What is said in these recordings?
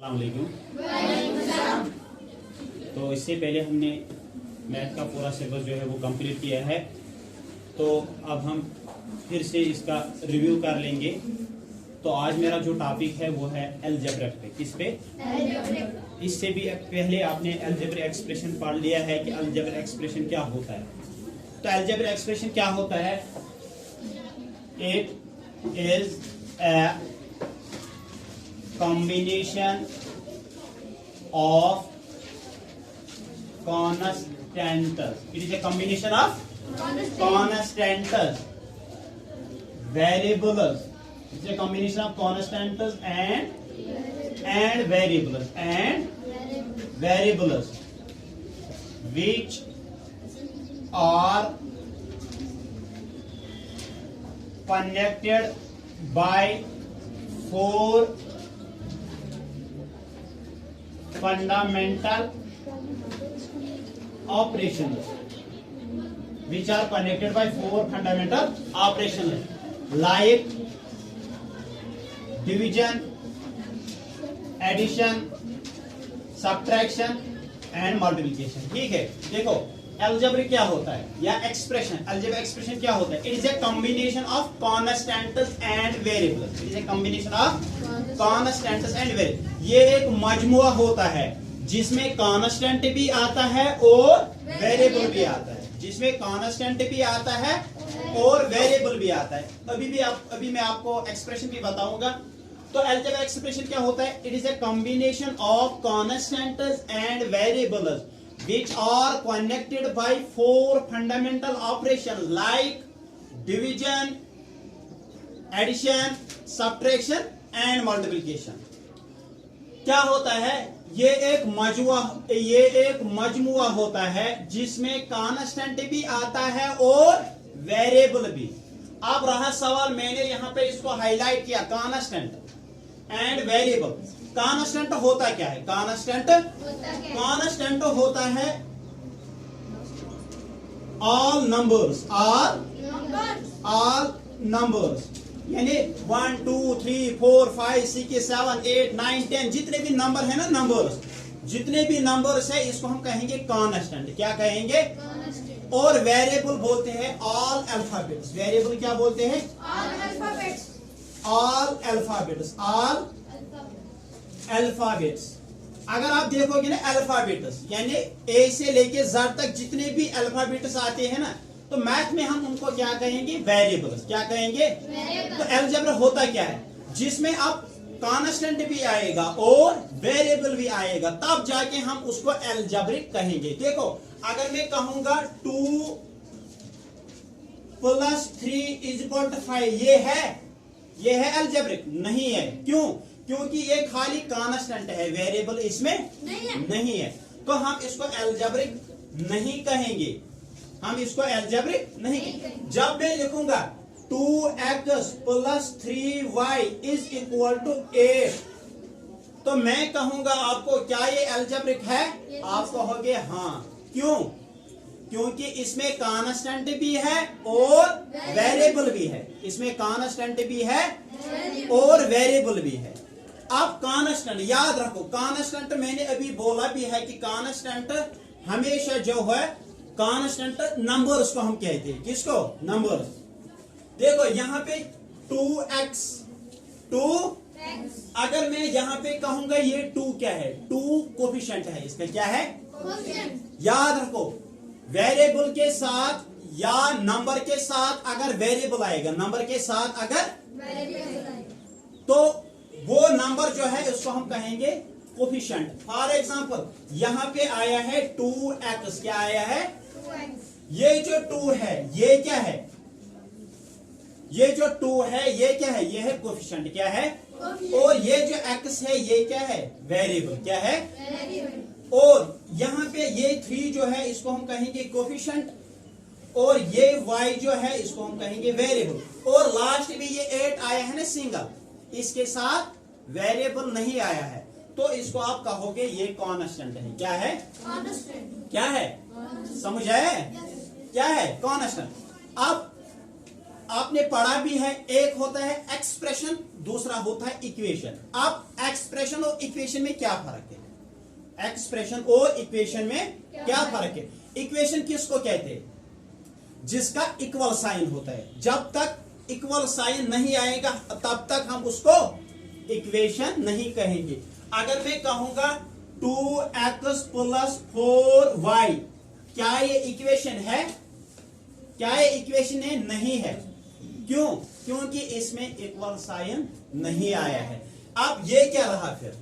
अस्सलाम वालेकुम। तो इससे पहले हमने मैथ का पूरा सिलेबस जो है वो कंप्लीट किया है, तो अब हम फिर से इसका रिव्यू कर लेंगे। तो आज मेरा जो टॉपिक है वो है अलजेब्रिक पे। किस पे? इससे भी पहले आपने अलजेब्रिक एक्सप्रेशन पढ़ लिया है कि अलजेब्रिक एक्सप्रेशन क्या होता है। तो अलजेब्रिक एक्सप्रेशन क्या होता है? It is a combination of constants. It is a combination of constants, variables. It is a combination of constants and variables which are connected by four fundamental operations, which are connected by four fundamental operations like division, addition, subtraction and multiplication। ठीक है, देखो algebraic क्या होता है या expression, algebraic expression क्या होता है? It is a combination of constants and variables. It is a combination of constants and variable. ये एक मजमुआ होता है जिसमें कांस्टेंट भी आता है और वेरिएबल भी आता है, जिसमें कांस्टेंट भी आता है और वेरिएबल भी आता है। अभी मैं आपको एक्सप्रेशन भी बताऊंगा। तो अलजेब्रिक एक्सप्रेशन क्या होता है? It is a combination of constants and variables which are connected by four fundamental operations like division, addition, subtraction and multiplication। क्या होता है? ये एक मजमुआ होता है जिसमें कांस्टेंट भी आता है और वेरिएबल भी। अब रहा सवाल, मैंने यहां पे इसको हाईलाइट किया, कांस्टेंट एंड वेरिएबल। कांस्टेंट होता क्या है? कांस्टेंट होता है ऑल नंबर्स, यानी 1 2 3 4 5 6 7 8 9 10 जितने भी नंबर है ना, नंबर्स, जितने भी नंबर्स है इसको हम कहेंगे कांस्टेंट। क्या कहेंगे? और वेरिएबल बोलते हैं ऑल अल्फाबेट्स। वेरिएबल क्या बोलते हैं? All alphabets. अगर आप देखोगे ना अल्फाबेट्स, यानी ए से लेके जेड तक जितने भी अल्फाबेट्स आते हैं ना, तो मैथ में हम उनको क्या कहेंगे? वेरिएबल्स। क्या कहेंगे? तो अलजेब्रा होता क्या है? जिसमें अब कांस्टेंट भी आएगा और वेरिएबल भी आएगा, तब जाके हम उसको अलजेब्रिक कहेंगे। देखो, अगर मैं कहूंगा 2 + 3 = 5, ये है अलजेब्रिक? नहीं है। क्यों? क्योंकि ये खाली कांस्टेंट है, वेरिएबल इसमें नहीं है। तो हम इसको अलजेब्रिक नहीं कहेंगे, हम इसको अलजेब्रिक नहीं कहेंगे। जब मैं लिखूंगा 2x + 3y = 8, तो मैं कहूंगा आपको, क्या ये अलजेब्रिक है? आप कहोगे हाँ। क्यों? क्योंकि इसमें कांस्टेंट भी है और वेरिएबल भी है। इसमें कांस्टेंट भी है और वेरिएबल भी है। अब कांस्टेंट याद रखो, कांस्टेंट मैंने अभी बोला भी है कि कांस्टेंट हमेशा जो है, कांस्टेंट नंबर्स को हम कहते हैं। किसको? नंबर्स। देखो यहाँ पे 2x, अगर मैं यहाँ पे कहूंगा ये 2 क्या है? 2 कोफिशिएंट है, इसका क्या है? याद रखो, वेरिएबल के साथ या नंबर के साथ अगर वेरिएबल आएगा, नंबर के साथ अगर तो वो नंबर जो है उसको हम कहेंगे कोफिशिएंट। फॉर एग्जांपल यहाँ पे आया है 2x। क्या आया है? 2x। ये जो 2 है ये क्या है? ये जो 2 है ये क्या है? ये है कोफिशिएंट। क्या है? और ये जो x है ये क्या है? वेरिएबल। क्या है? वेरिएबल। और यहाँ पे ये 3 जो है इसको हम कहेंगे कोफिशिएंट, और ये y जो है इसको हम कहेंगे वेरिएबल। और लास्ट में ये 8 आया है ना सिंगल, इसके साथ वेरिएबल नहीं आया है, तो इसको आप कहोगे ये कांस्टेंट है। क्या है? कांस्टेंट। क्या है? समझ आए? क्या है? कांस्टेंट। अब आपने पढ़ा भी है, एक होता है एक्सप्रेशन, दूसरा होता है इक्वेशन। अब एक्सप्रेशन और इक्वेशन में क्या फर्क है? एक्सप्रेशन और इक्वेशन में क्या फर्क है? इक्वेशन किसको कहते हैं? जिसका इक्वल साइन होता है। जब तक इक्वल साइन नहीं आएगा तब तक हम उसको इक्वेशन नहीं कहेंगे। अगर मैं कहूंगा 2x + 4y, क्या ये इक्वेशन है? क्या ये इक्वेशन है? नहीं है। क्यों? क्योंकि इसमें इक्वल साइन नहीं आया है। अब ये क्या रहा फिर?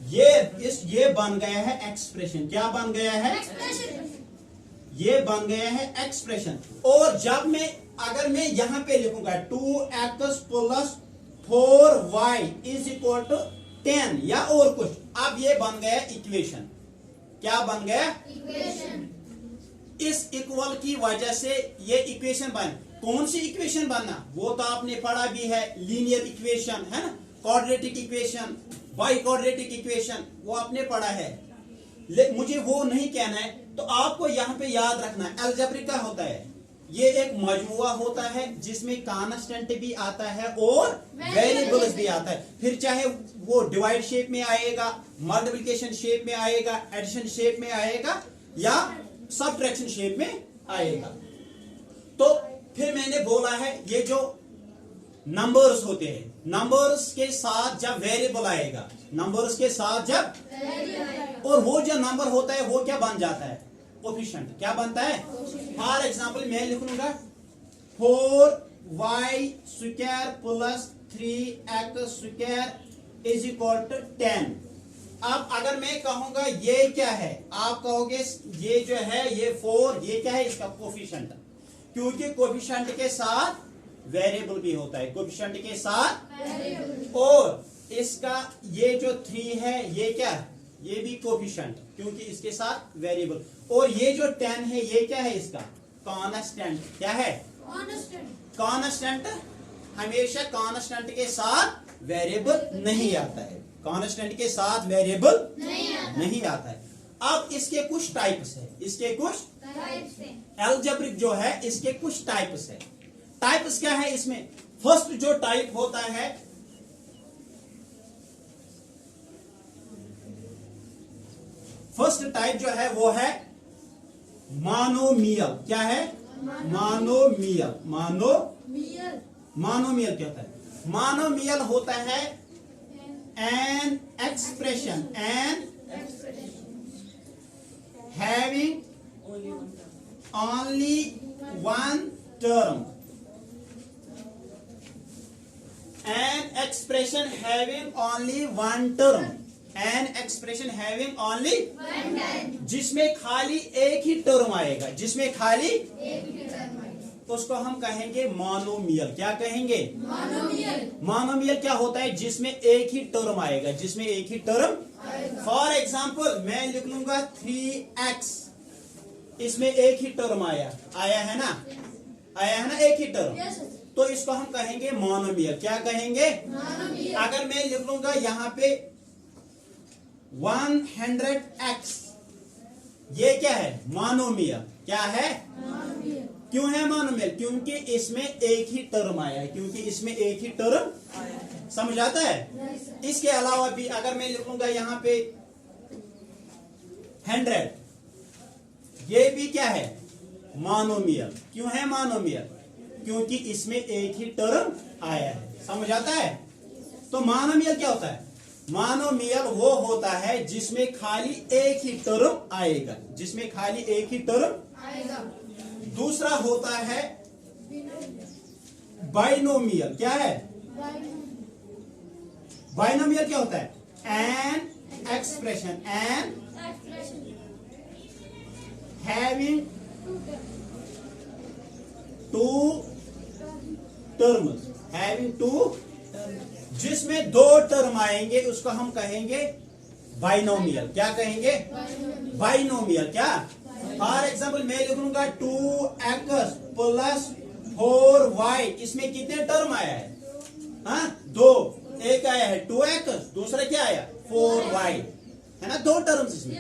ये बन गया है एक्सप्रेशन। क्या बन गया है? ये बन गया है एक्सप्रेशन। और जब अगर मैं यहां पे लिखूंगा 2x + 4y = 10 या और कुछ, अब ये बन गया इक्वेशन। क्या बन गया? इक्वेशन। इस इक्वल की वजह से ये इक्वेशन बन। कौन सी इक्वेशन बनना? वो तो आपने पढ़ा भी है, लीनियर इक्वेशन है ना, quadratic equation, by quadratic equation, वो आपने पढ़ा है। मुझे वो नहीं कहना है। तो आपको यहाँ पे याद रखना है अलजेब्रिक क्या होता है। ये एक मजमुआ होता है जिसमें कांस्टेंट भी आता है और वेरिएबल्स भी आता है। फिर चाहे वो डिवाइड शेप में आएगा, मल्टीप्लिकेशन शेप में आएगा, एडिशन शेप में आएगा या सबट्रैक्शन शेप में आएगा। तो फिर मैंने बोला है ये जो नंबर्स होते हैं, नंबर्स के साथ जब वेरिएबल आएगा, नंबर्स के साथ जब, और वो जो नंबर होता है वो क्या बन जाता है? कोफिशिएंट। क्या बनता है? फॉर एग्जांपल मैं लिखूंगा 4y² + 3x² = 10। अब अगर मैं कहूंगा ये क्या है, आप कहोगे ये जो है ये 4, ये क्या है? इसका कोफिशिएंट। क्योंकि कोफिशिएंट के साथ वेरिएबल भी होता है, कोफिशिएंट के साथ। और इसका ये जो 3 है ये क्या? ये भी कोफिशिएंट, क्योंकि इसके साथ वेरिएबल। और ये जो 10 है ये क्या है? इसका कांस्टेंट। क्या है? कांस्टेंट। हमेशा कांस्टेंट के साथ वेरिएबल नहीं आता है, कांस्टेंट के साथ वेरिएबल नहीं आता है। अब इसके कुछ टाइप्स है, इसके कुछ अलजेब्रिक जो है इसके कुछ टाइप्स है। टाइप्स क्या है इसमें? फर्स्ट जो टाइप होता है, फर्स्ट टाइप जो है वो है मोनोमियल। क्या है? मोनोमियल। मोनोमियल क्या होता है? मोनोमियल होता है an expression having only one term. An expression having only one term. An expression having only one term. जिसमें खाली एक ही टर्म आएगा, जिसमें खाली एक ही टर्म आएगा, उसको हम कहेंगे मोनोमियल। क्या कहेंगे? मोनोमियल। मोनोमियल क्या होता है? जिसमें एक ही टर्म आएगा, जिसमें एक ही टर्म। फॉर एग्जाम्पल मैं लिख लूंगा 3x, इसमें एक ही टर्म आया है ना, एक ही टर्म। तो इसको हम कहेंगे मोनोमियल। क्या कहेंगे? मोनोमियल। अगर मैं लिख लूंगा यहाँ पे 100x, ये क्या है? मोनोमियल। क्या है? मोनोमियल। क्यों है मोनोमियल? क्योंकि इसमें एक ही टर्म आया है, क्योंकि इसमें एक ही टर्म समझ आता है। इसके अलावा भी अगर मैं लिखूंगा यहाँ पे 100, ये भी क्या है? मोनोमियल। क्यों है मोनोमियल? क्योंकि इसमें एक ही टर्म आया है। समझ आता है? तो मोनोमियल क्या होता है? मोनोमियल वो होता है जिसमें खाली एक ही टर्म आएगा, जिसमें खाली एक ही टर्म आएगा। दूसरा होता है बाइनोमियल। क्या है? बाइनोमियल क्या होता है? An expression having two terms, having two, जिसमें दो टर्म आएंगे उसको हम कहेंगे बाइनोमियल। क्या कहेंगे? बाइनोमियल। क्या? फॉर एग्जाम्पल मैं लिख लूंगा 2x + 4y, इसमें कितने टर्म आया है? दो। एक आया है 2x, दूसरा क्या आया? 4y, है ना, दो टर्म्स इसमें।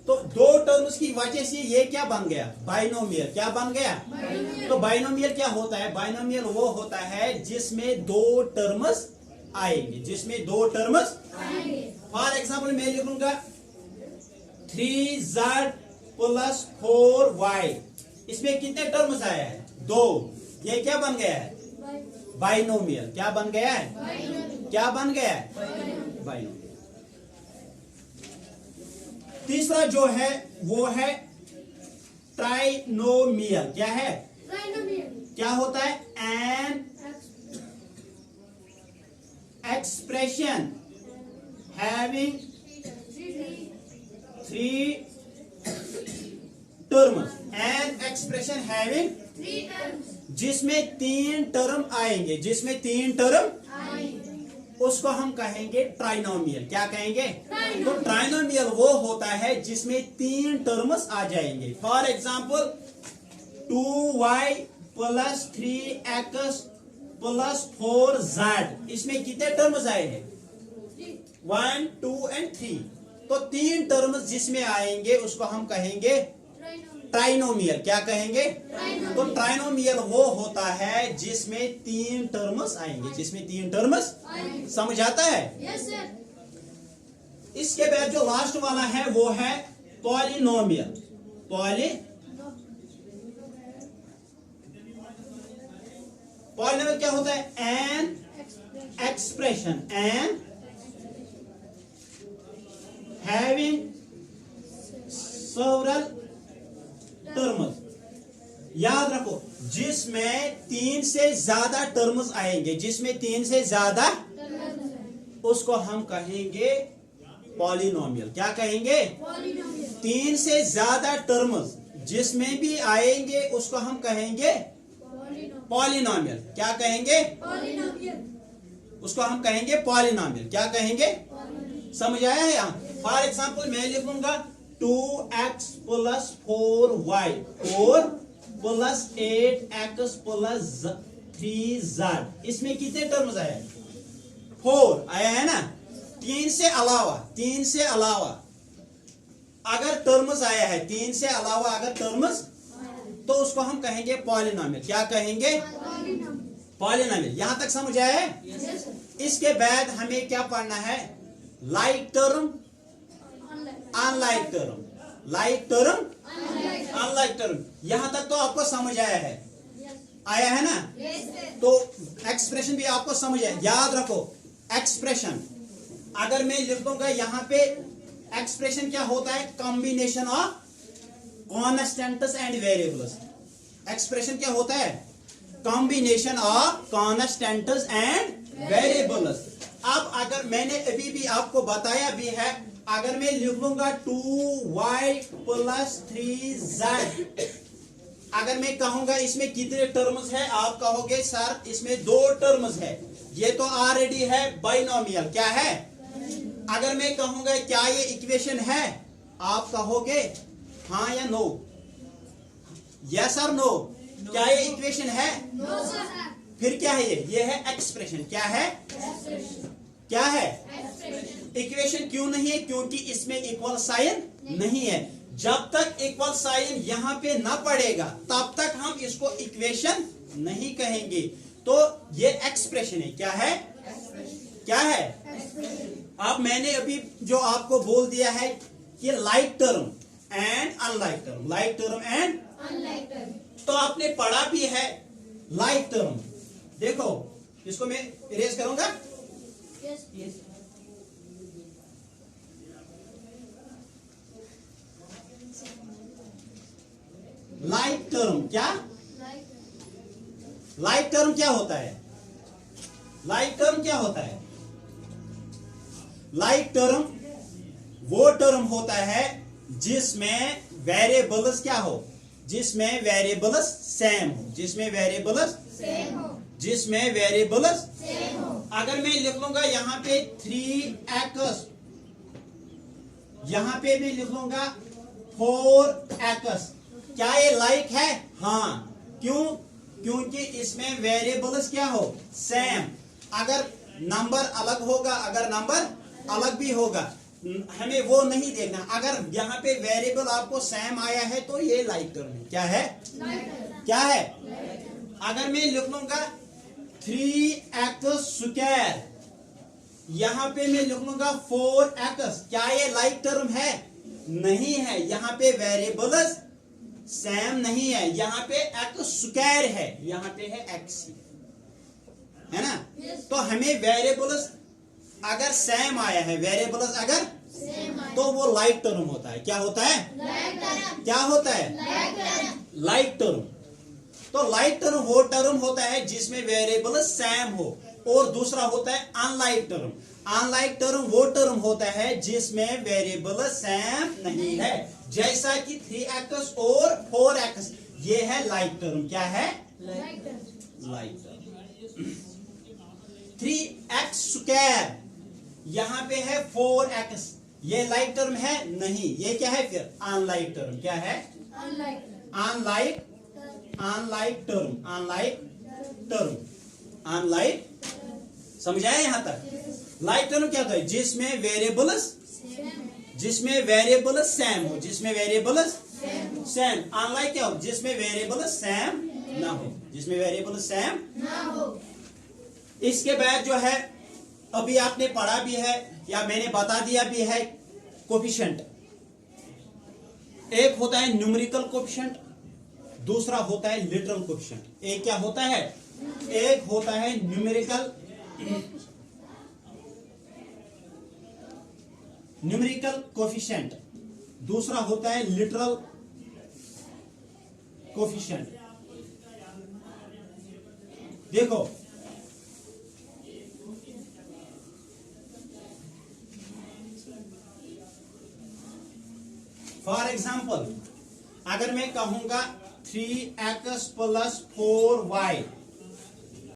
तो दो टर्म्स की वजह से ये क्या बन गया, बाइनोमियल। क्या बन गया? तो बाइनोमियल क्या होता है? बाइनोमियल वो होता है जिसमें दो टर्म्स आएंगे, जिसमें दो टर्म्स आएंगे। फॉर एग्जाम्पल मैं लिखूंगा 3z प्लस 4y, इसमें कितने टर्म्स आया है? दो। ये क्या बन गया है? बाइनोमियल। क्या बन गया है? क्या बन गया है? बाइनोमियल। तीसरा जो है वो है ट्राइनोमियल। क्या है? क्या होता है? An expression having three terms. N expression having, जिसमें तीन टर्म आएंगे, जिसमें तीन टर्म, उसको हम कहेंगे ट्राइनोमियल। क्या कहेंगे? तो ट्राइनोमियल वो होता है जिसमें तीन टर्म्स आ जाएंगे। For example 2y plus 3x plus 4z, इसमें कितने टर्म्स आए हैं? 1, 2 and 3। तो तीन टर्म्स जिसमें आएंगे उसको हम कहेंगे ट्राइनोमियल। क्या कहेंगे? तो ट्राइनोमियल वो होता है जिसमें तीन टर्म्स आएंगे, जिसमें तीन टर्म्स। समझ आता है? इसके बाद जो लास्ट वाला है वो है पॉलिनोमियल। पॉलिनोमियल क्या होता है? An expression, an having several terms. याद रखो, जिसमें तीन से ज्यादा टर्म्स आएंगे, जिसमें तीन से ज्यादा, उसको हम कहेंगे पॉलिनोमियल। क्या कहेंगे? तीन से ज्यादा टर्म्स जिसमें भी आएंगे उसको हम कहेंगे पॉलिनोमियल। क्या कहेंगे? उसको हम कहेंगे पॉलिनोमियल। क्या कहेंगे? समझ आया है? यहाँ फॉर एग्जाम्पल मैं लिखूंगा 2x plus 4y, 4 plus 8x plus 3z, इसमें कितने टर्म्स आए? 4 आया है ना। तीन से अलावा अगर टर्म्स आया है, तीन से अलावा अगर टर्म्स, तो उसको हम कहेंगे पॉलिनोमियल। क्या कहेंगे? पॉलिनोमियल। यहां तक समझ आया है? इसके बाद हमें क्या पढ़ना है? Like term, unlike term, like term, unlike term. यहां तक तो आपको समझ आया है? आया है ना? तो एक्सप्रेशन भी आपको समझ आया। याद रखो, एक्सप्रेशन अगर मैं लिख दूंगा यहां पे, एक्सप्रेशन क्या होता है? Combination of constants and variables. Expression क्या होता है? Combination of constants and variables. अब अगर मैंने अभी भी आपको बताया भी है, अगर मैं लिख लूंगा 2y प्लस 3z, अगर मैं कहूंगा इसमें कितने टर्म्स है, आप कहोगे सर इसमें दो टर्म्स है। ये तो ऑलरेडी है बाइनोमियल। क्या है? अगर मैं कहूंगा क्या ये इक्वेशन है, आप कहोगे हाँ या नो, यस और नो। क्या ये इक्वेशन है? No sir. फिर क्या है? ये है एक्सप्रेशन। क्या है? क्या है? इक्वेशन। क्यों नहीं है? क्योंकि इसमें इक्वल साइन नहीं है। जब तक इक्वल साइन यहाँ पे ना पड़ेगा तब तक हम इसको इक्वेशन नहीं कहेंगे। तो ये एक्सप्रेशन है। क्या है? क्या है? अब मैंने अभी जो आपको बोल दिया है कि like term and unlike term, like term and unlike term, तो आपने पढ़ा भी है लाइक टर्म। देखो इसको मैं इरेज करूंगा। लाइक टर्म क्या? लाइक टर्म क्या होता है? लाइक टर्म क्या होता है? लाइक टर्म वो टर्म होता है जिसमें वेरिएबल्स क्या हो? जिसमें वेरिएबल्स सेम हो, जिसमें वेरिएबल्स सेम हो, जिसमें वेरिएबल्स सेम हो। अगर मैं लिख लूंगा यहाँ पे 3x, यहाँ पे भी लिख लूंगा 4x, क्या ये लाइक है? हाँ। क्यों? क्योंकि इसमें वेरिएबल्स क्या हो? सेम। अगर नंबर अलग होगा, अगर नंबर अलग भी होगा, हमें वो नहीं देखना। अगर यहाँ पे वेरिएबल आपको सेम आया है तो ये लाइक टर्म है। क्या है? क्या है? अगर मैं लिख लूंगा 3x², यहाँ पे मैं लिख लूंगा 4x, क्या ये लाइक टर्म है? नहीं है। यहाँ पे वेरिएबल्स सेम नहीं है, यहाँ पे x² है, यहाँ पे है x, है ना? तो हमें वेरिएबल्स अगर सेम आया है, वेरिएबल्स अगर तो वो लाइक टर्म होता है। क्या होता है? क्या होता है? Like term. तो लाइक टर्म वो टर्म होता है जिसमें वेरिएबल सेम हो, और दूसरा होता है अनलाइक टर्म। अनलाइक टर्म वो टर्म होता है जिसमें वेरिएबल सेम नहीं है, जैसा कि 3x और 4x, ये है लाइक टर्म। क्या है? Like term. 3x², यहाँ पे है 4x, ये लाइक टर्म है? नहीं। ये क्या है फिर? Unlike term. क्या है? Unlike term. Unlike term. Unlike, समझाया यहां तक? लाइक टर्म क्या होता है? जिसमें वेरिएबल्स सेम हो, जिसमें वेरिएबल्स सेम। अनलाइक क्या हो? जिसमें वेरिएबल्स सेम ना हो, जिसमें वेरिएबल्स सेम ना हो। इसके बाद जो है, अभी आपने पढ़ा भी है या मैंने बता दिया भी है, कोफिशिएंट। एक होता है न्यूमेरिकल कोफिशिएंट, दूसरा होता है लिटरल कोफिशिएंट। एक क्या होता है? एक होता है न्यूमेरिकल कोफिशिएंट, दूसरा होता है लिटरल कोफिशिएंट। देखो, फॉर एग्जाम्पल, अगर मैं कहूंगा 3x + 4y